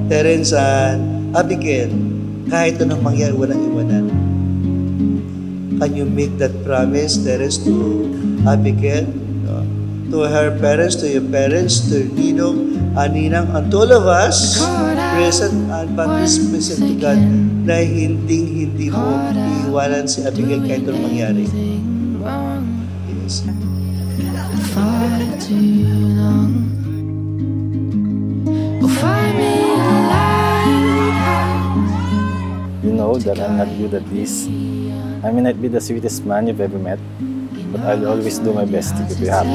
Terence and Abigail, kahit anong mangyari, walang iwanan. Can you make that promise, Terence, to Abigail? To her parents, to your parents, to Ninong, Ninang, and to all of us, present and present to God, na hindi mo iiwanan si Abigail kahit anong mangyari. Yes. You know that I'm not good at this. I may not be the sweetest man you've ever met, but I'll always do my best to keep you happy.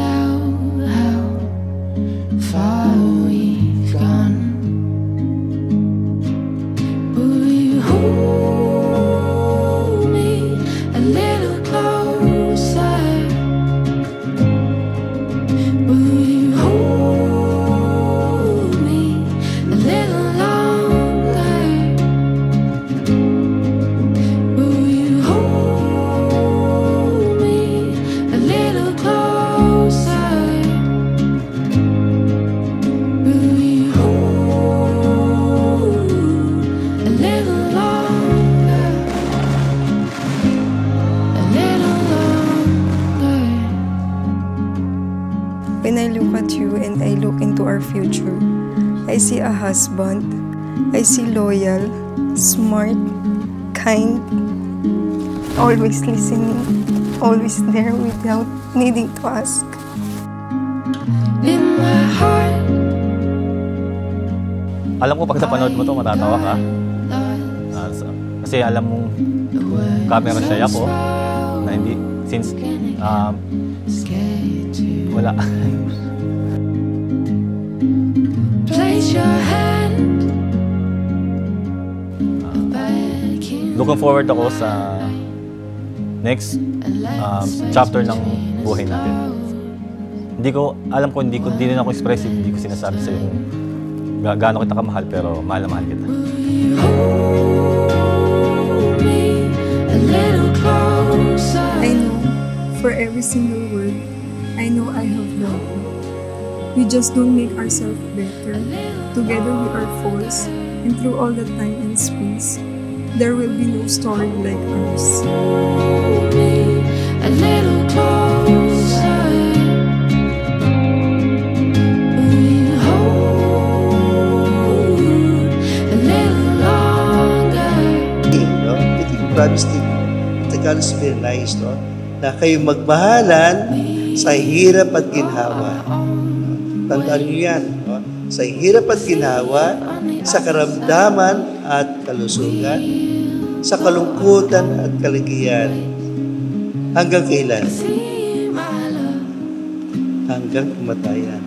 When I look at you and I look into our future, I see a husband. I see loyal, smart, kind, always listening, always there without needing to ask. In my heart. Alam ko pag napanood mo to, matatawa ka. Kasi alam mong camera shy ako na hindi, since wala. Looking forward ako sa next chapter ng buhay natin. Hindi din ako expressive, hindi ko sinasabi sa iyo gaano kita kamahal, pero mahal na mahal kita. I know, for every single word, I know I have loved you. We just don't make ourselves better. Together we are force, and through all the time and space, there will be no story like ours. A little closer. A little longer. Promise to God is very nice, no? Na kayo magmahalan sa hirap at ginhawa. Tandaan niyo yan, no? Sa hirap at ginhawa, sa karamdaman at kalusugan, sa kalungkutan at kaligayahan. Hanggang kailan? Hanggang kamatayan.